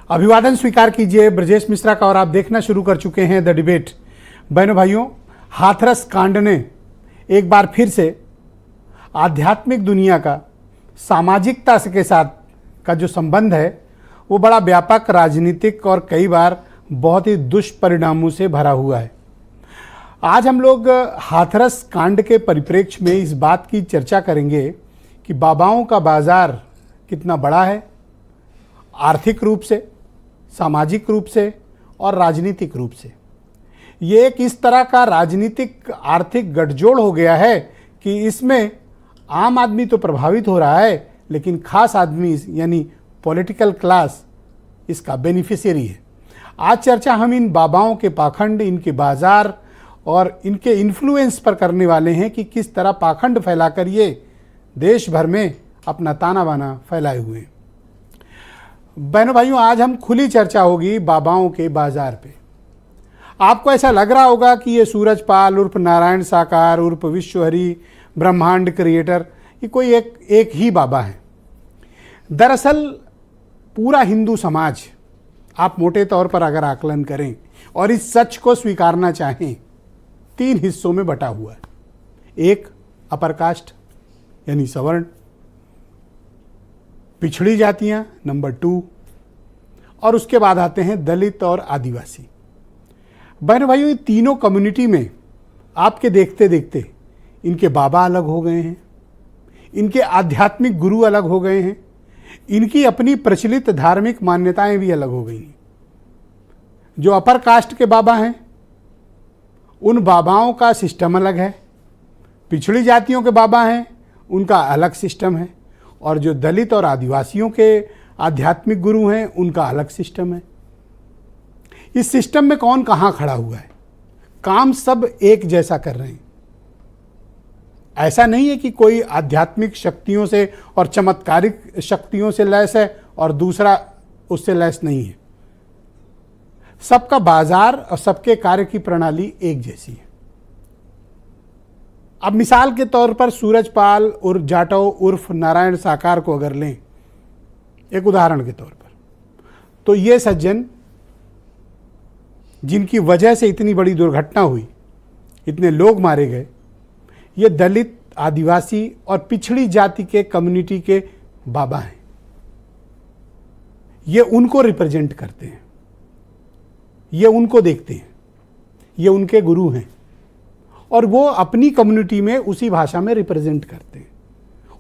अभिवादन स्वीकार कीजिए ब्रजेश मिश्रा का और आप देखना शुरू कर चुके हैं द डिबेट। बहनों भाइयों, हाथरस कांड ने एक बार फिर से आध्यात्मिक दुनिया का सामाजिकता के साथ का जो संबंध है वो बड़ा व्यापक, राजनीतिक और कई बार बहुत ही दुष्परिणामों से भरा हुआ है। आज हम लोग हाथरस कांड के परिप्रेक्ष्य में इस बात की चर्चा करेंगे कि बाबाओं का बाजार कितना बड़ा है, आर्थिक रूप से, सामाजिक रूप से और राजनीतिक रूप से। ये एक इस तरह का राजनीतिक आर्थिक गठजोड़ हो गया है कि इसमें आम आदमी तो प्रभावित हो रहा है, लेकिन खास आदमी यानी पॉलिटिकल क्लास इसका बेनिफिशियरी है। आज चर्चा हम इन बाबाओं के पाखंड, इनके बाजार और इनके इन्फ्लुएंस पर करने वाले हैं कि किस तरह पाखंड फैलाकर ये देश भर में अपना ताना बाना फैलाए हुए हैं। बहनों भाइयों, आज हम खुली चर्चा होगी बाबाओं के बाजार पे। आपको ऐसा लग रहा होगा कि ये सूरजपाल उर्फ नारायण साकार उर्फ विश्वहरि ब्रह्मांड क्रिएटर ये कोई एक ही बाबा है। दरअसल पूरा हिंदू समाज, आप मोटे तौर पर अगर आकलन करें और इस सच को स्वीकारना चाहें, 3 हिस्सों में बटा हुआ है। एक अपर कास्ट यानी सवर्ण, पिछड़ी जातियां नंबर 2, और उसके बाद आते हैं दलित और आदिवासी। बहन भाइयों, ये तीनों कम्युनिटी में आपके देखते देखते इनके बाबा अलग हो गए हैं, इनके आध्यात्मिक गुरु अलग हो गए हैं, इनकी अपनी प्रचलित धार्मिक मान्यताएं भी अलग हो गई हैं। जो अपर कास्ट के बाबा हैं उन बाबाओं का सिस्टम अलग है, पिछड़ी जातियों के बाबा हैं उनका अलग सिस्टम है, और जो दलित और आदिवासियों के आध्यात्मिक गुरु हैं उनका अलग सिस्टम है। इस सिस्टम में कौन कहाँ खड़ा हुआ है, काम सब एक जैसा कर रहे हैं। ऐसा नहीं है कि कोई आध्यात्मिक शक्तियों से और चमत्कारिक शक्तियों से लैस है और दूसरा उससे लैस नहीं है। सबका बाजार और सबके कार्य की प्रणाली एक जैसी है। अब मिसाल के तौर पर सूरजपाल उर्फ जाटव उर्फ नारायण साकार को अगर लें एक उदाहरण के तौर पर, तो ये सज्जन जिनकी वजह से इतनी बड़ी दुर्घटना हुई, इतने लोग मारे गए, ये दलित, आदिवासी और पिछड़ी जाति के कम्युनिटी के बाबा हैं। ये उनको रिप्रेजेंट करते हैं, ये उनको देखते हैं, ये उनके गुरु हैं और वो अपनी कम्युनिटी में उसी भाषा में रिप्रेजेंट करते हैं।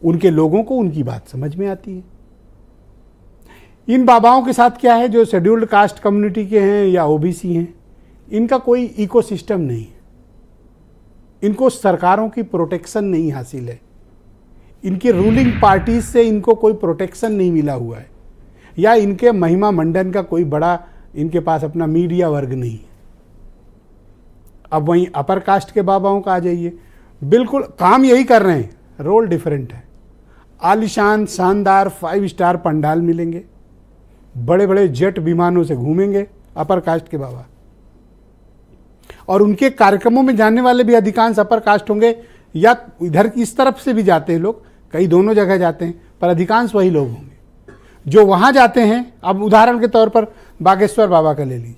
उनके लोगों को उनकी बात समझ में आती है। इन बाबाओं के साथ क्या है, जो शेड्यूल्ड कास्ट कम्युनिटी के हैं या ओबीसी हैं, इनका कोई इकोसिस्टम नहीं है। इनको सरकारों की प्रोटेक्शन नहीं हासिल है, इनकी रूलिंग पार्टीज से इनको कोई प्रोटेक्शन नहीं मिला हुआ है, या इनके महिमा मंडन का कोई बड़ा इनके पास अपना मीडिया वर्ग नहीं है। अब वहीं अपर कास्ट के बाबाओं का आ जाइए, बिल्कुल काम यही कर रहे हैं, रोल डिफरेंट है। आलिशान शानदार 5 स्टार पंडाल मिलेंगे, बड़े बड़े जेट विमानों से घूमेंगे अपर कास्ट के बाबा, और उनके कार्यक्रमों में जाने वाले भी अधिकांश अपर कास्ट होंगे, या इधर इस तरफ से भी जाते हैं लोग, कई दोनों जगह जाते हैं, पर अधिकांश वही लोग होंगे जो वहाँ जाते हैं। अब उदाहरण के तौर पर बागेश्वर बाबा का ले लीजिए,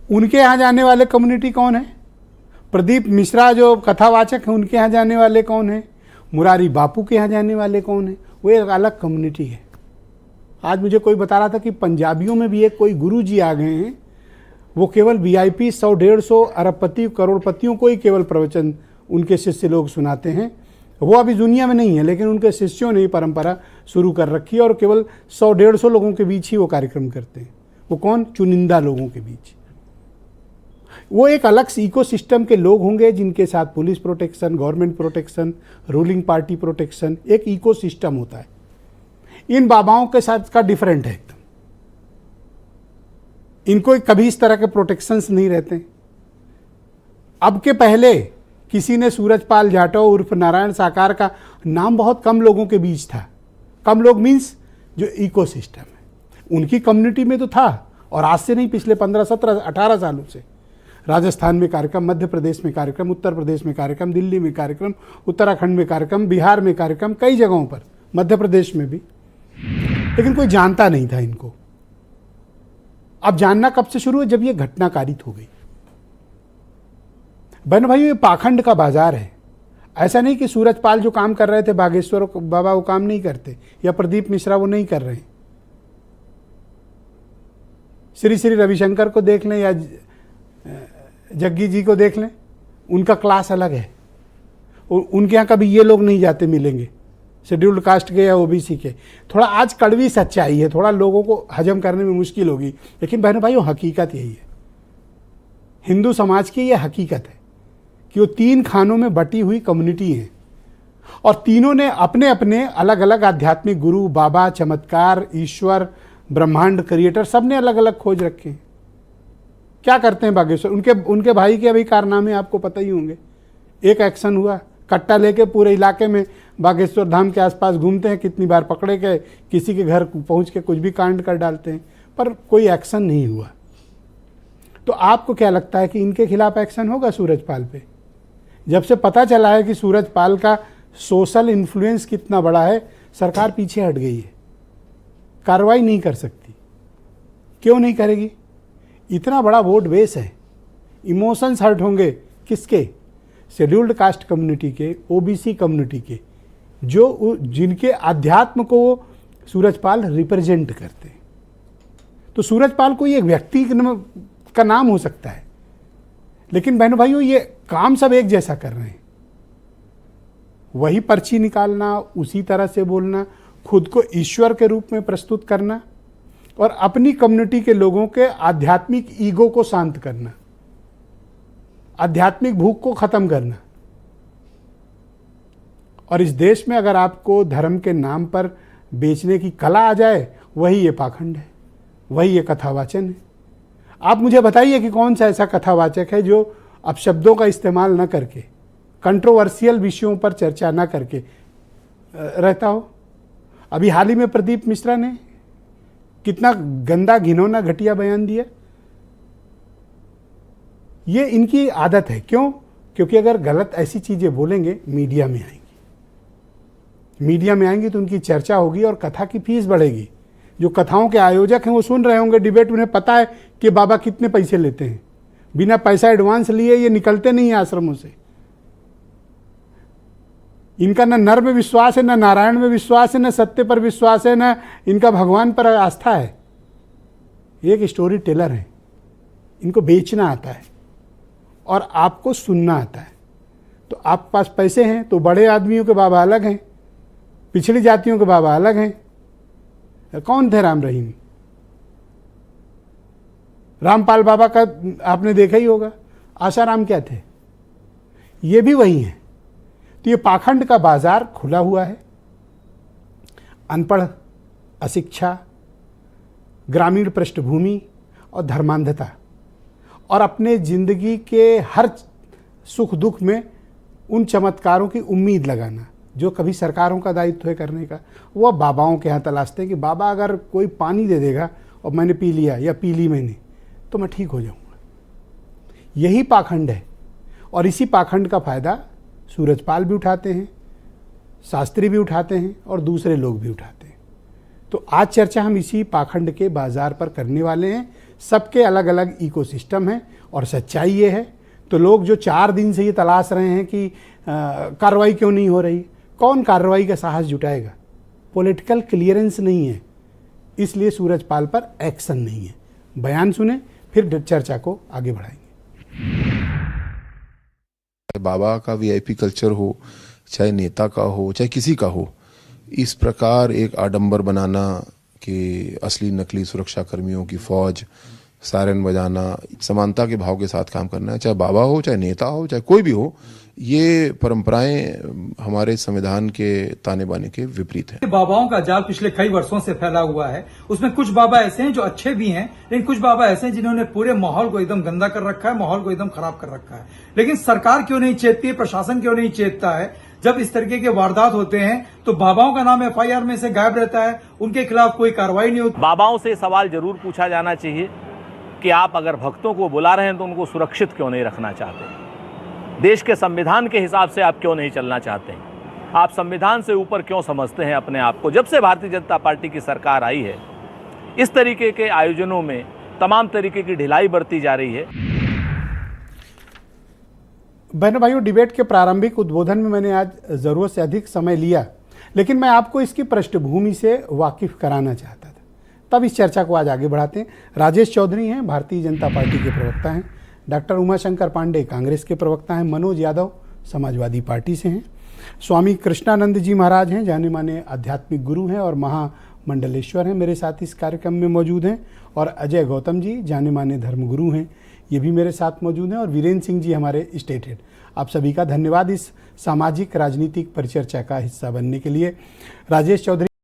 उनके यहाँ जाने वाले कम्युनिटी कौन है? प्रदीप मिश्रा जो कथावाचक हैं उनके यहाँ जाने वाले कौन है? मुरारी बापू के यहाँ जाने वाले कौन है? वो एक अलग कम्युनिटी है। आज मुझे कोई बता रहा था कि पंजाबियों में भी एक कोई गुरु जी आ गए हैं, वो केवल VIP 100-150 अरबपति करोड़पतियों को ही केवल प्रवचन उनके शिष्य लोग सुनाते हैं। वो अभी दुनिया में नहीं है, लेकिन उनके शिष्यों ने परंपरा शुरू कर रखी है और केवल 100-150 लोगों के बीच ही वो कार्यक्रम करते हैं। वो कौन? चुनिंदा लोगों के बीच। वो एक अलग इकोसिस्टम के लोग होंगे जिनके साथ police protection, government protection, ruling party protection, एक इकोसिस्टम होता है। इन बाबाओं के साथ का डिफरेंट है एकदम। इनको कभी इस तरह के प्रोटेक्शंस नहीं रहते। अब के पहले किसी ने सूरजपाल जाटव उर्फ नारायण साकार का नाम बहुत कम लोगों के बीच था। कम लोग मीन्स जो इकोसिस्टम है उनकी कम्युनिटी में तो था, और आज से नहीं, पिछले 15, 17, 18 सालों से राजस्थान में कार्यक्रम, मध्य प्रदेश में कार्यक्रम, उत्तर प्रदेश में कार्यक्रम, दिल्ली में कार्यक्रम, उत्तराखंड में कार्यक्रम, बिहार में कार्यक्रम, कई जगहों पर, मध्य प्रदेश में भी लेकिन कोई जानता नहीं था इनको। अब जानना कब से शुरू हुआ? जब ये घटना कारित हो गई। बहनों भाइयों, ये पाखंड का बाजार है। ऐसा नहीं कि सूरजपाल जो काम कर रहे थे बागेश्वर बाबा वो काम नहीं करते, या प्रदीप मिश्रा वो नहीं कर रहे हैं। श्री श्री रविशंकर को देख लें या जग्गी जी को देख लें, उनका क्लास अलग है। उनके यहाँ कभी ये लोग नहीं जाते मिलेंगे, शेड्यूल्ड कास्ट के या ओबीसी के। थोड़ा आज कड़वी सच्चाई है, थोड़ा लोगों को हजम करने में मुश्किल होगी, लेकिन बहनों भाइयों हकीकत यही है। हिंदू समाज की यह हकीकत है कि वो 3 खानों में बटी हुई कम्युनिटी है, और तीनों ने अपने अपने अलग अलग आध्यात्मिक गुरु, बाबा, चमत्कार, ईश्वर, ब्रह्मांड, क्रिएटर, सब ने अलग अलग खोज रखे हैं। क्या करते हैं बागेश्वर? उनके भाई के अभी कारनामे आपको पता ही होंगे। एक एक्शन हुआ, कट्टा लेके पूरे इलाके में बागेश्वर धाम के आसपास घूमते हैं, कितनी बार पकड़े गए, किसी के घर पहुंच के कुछ भी कांड कर डालते हैं, पर कोई एक्शन नहीं हुआ। तो आपको क्या लगता है कि इनके खिलाफ एक्शन होगा सूरजपाल पे? जब से पता चला है कि सूरजपाल का सोशल इन्फ्लुएंस कितना बड़ा है, सरकार पीछे हट गई है, कार्रवाई नहीं कर सकती। क्यों नहीं करेगी? इतना बड़ा वोट बेस है, इमोशंस हर्ट होंगे। किसके? शेड्यूल्ड कास्ट कम्युनिटी के, ओबीसी कम्युनिटी के, जो जिनके अध्यात्म को सूरजपाल रिप्रेजेंट करते हैं। तो सूरजपाल कोई एक व्यक्ति का नाम हो सकता है, लेकिन बहनों भाइयों ये काम सब एक जैसा कर रहे हैं। वही पर्ची निकालना, उसी तरह से बोलना, खुद को ईश्वर के रूप में प्रस्तुत करना, और अपनी कम्युनिटी के लोगों के आध्यात्मिक ईगो को शांत करना, आध्यात्मिक भूख को खत्म करना। और इस देश में अगर आपको धर्म के नाम पर बेचने की कला आ जाए, वही ये पाखंड है, वही ये कथावाचन है। आप मुझे बताइए कि कौन सा ऐसा कथावाचक है जो अपशब्दों का इस्तेमाल न करके, कंट्रोवर्शियल विषयों पर चर्चा न करके रहता हो। अभी हाल ही में प्रदीप मिश्रा ने कितना गंदा, घिनौना, घटिया बयान दिया। ये इनकी आदत है। क्यों? क्योंकि अगर गलत ऐसी चीजें बोलेंगे, मीडिया में आएंगी, मीडिया में आएंगी तो उनकी चर्चा होगी और कथा की फीस बढ़ेगी। जो कथाओं के आयोजक हैं वो सुन रहे होंगे डिबेट, उन्हें पता है कि बाबा कितने पैसे लेते हैं। बिना पैसा एडवांस लिए ये निकलते नहीं हैं आश्रमों से। इनका न नर में विश्वास है, न नारायण में विश्वास है, न सत्य पर विश्वास है, न इनका भगवान पर आस्था है। एक स्टोरी टेलर है, इनको बेचना आता है और आपको सुनना आता है। तो आपके पास पैसे हैं तो बड़े आदमियों के बाबा अलग हैं, पिछड़ी जातियों के बाबा अलग हैं। कौन थे राम रहीम? रामपाल बाबा का आपने देखा ही होगा। आसाराम क्या थे? ये भी वही हैं। तो ये पाखंड का बाजार खुला हुआ है। अनपढ़, अशिक्षा, ग्रामीण पृष्ठभूमि और धर्मांधता, और अपने जिंदगी के हर सुख दुख में उन चमत्कारों की उम्मीद लगाना जो कभी सरकारों का दायित्व है करने का, वो बाबाओं के यहाँ तलाशते हैं कि बाबा अगर कोई पानी दे देगा और मैंने पी लिया या पी ली मैंने, तो मैं ठीक हो जाऊंगा। यही पाखंड है, और इसी पाखंड का फायदा सूरजपाल भी उठाते हैं, शास्त्री भी उठाते हैं, और दूसरे लोग भी उठाते हैं। तो आज चर्चा हम इसी पाखंड के बाजार पर करने वाले हैं। सबके अलग अलग इकोसिस्टम है, और सच्चाई ये है। तो लोग जो 4 दिन से ये तलाश रहे हैं कि कार्रवाई क्यों नहीं हो रही, कौन कार्रवाई का साहस जुटाएगा? पॉलिटिकल क्लियरेंस नहीं है, इसलिए सूरजपाल पर एक्शन नहीं है। बयान सुने, फिर चर्चा को आगे बढ़ाएंगे। बाबा का वीआईपी कल्चर हो, चाहे नेता का हो, चाहे किसी का हो, इस प्रकार एक आडंबर बनाना कि असली नकली सुरक्षा कर्मियों की फौज, सायरन बजाना, समानता के भाव के साथ काम करना है, चाहे बाबा हो, चाहे नेता हो, चाहे कोई भी हो, ये परंपराएं हमारे संविधान के ताने बाने के विपरीत है। बाबाओं का जाल पिछले कई वर्षों से फैला हुआ है। उसमें कुछ बाबा ऐसे हैं जो अच्छे भी हैं, लेकिन कुछ बाबा ऐसे हैं जिन्होंने पूरे माहौल को एकदम गंदा कर रखा है, माहौल को एकदम खराब कर रखा है। लेकिन सरकार क्यों नहीं चेतती है, प्रशासन क्यों नहीं चेतता है? जब इस तरीके के वारदात होते हैं तो बाबाओं का नाम एफआईआर में से गायब रहता है, उनके खिलाफ कोई कार्रवाई नहीं होती। बाबाओं से सवाल जरूर पूछा जाना चाहिए कि आप अगर भक्तों को बुला रहे हैं तो उनको सुरक्षित क्यों नहीं रखना चाहते? देश के संविधान के हिसाब से आप क्यों नहीं चलना चाहते? आप संविधान से ऊपर क्यों समझते हैं अपने आप को? जब से भारतीय जनता पार्टी की सरकार आई है, इस तरीके के आयोजनों में तमाम तरीके की ढिलाई बरती जा रही है। बहनों भाइयों, डिबेट के प्रारंभिक उद्बोधन में मैंने आज ज़रूरत से अधिक समय लिया, लेकिन मैं आपको इसकी पृष्ठभूमि से वाकिफ कराना चाहता था। तब इस चर्चा को आज आगे बढ़ाते हैं। राजेश चौधरी हैं, भारतीय जनता पार्टी के प्रवक्ता हैं। डॉक्टर उमाशंकर पांडे कांग्रेस के प्रवक्ता हैं। मनोज यादव समाजवादी पार्टी से हैं। स्वामी कृष्णानंद जी महाराज हैं, जाने माने आध्यात्मिक गुरु हैं और महामंडलेश्वर हैं, मेरे साथ इस कार्यक्रम में मौजूद हैं। और अजय गौतम जी, जाने माने धर्मगुरु हैं, ये भी मेरे साथ मौजूद हैं। और वीरेंद्र सिंह जी हमारे स्टेट हेड। आप सभी का धन्यवाद इस सामाजिक राजनीतिक परिचर्चा का हिस्सा बनने के लिए। राजेश चौधरी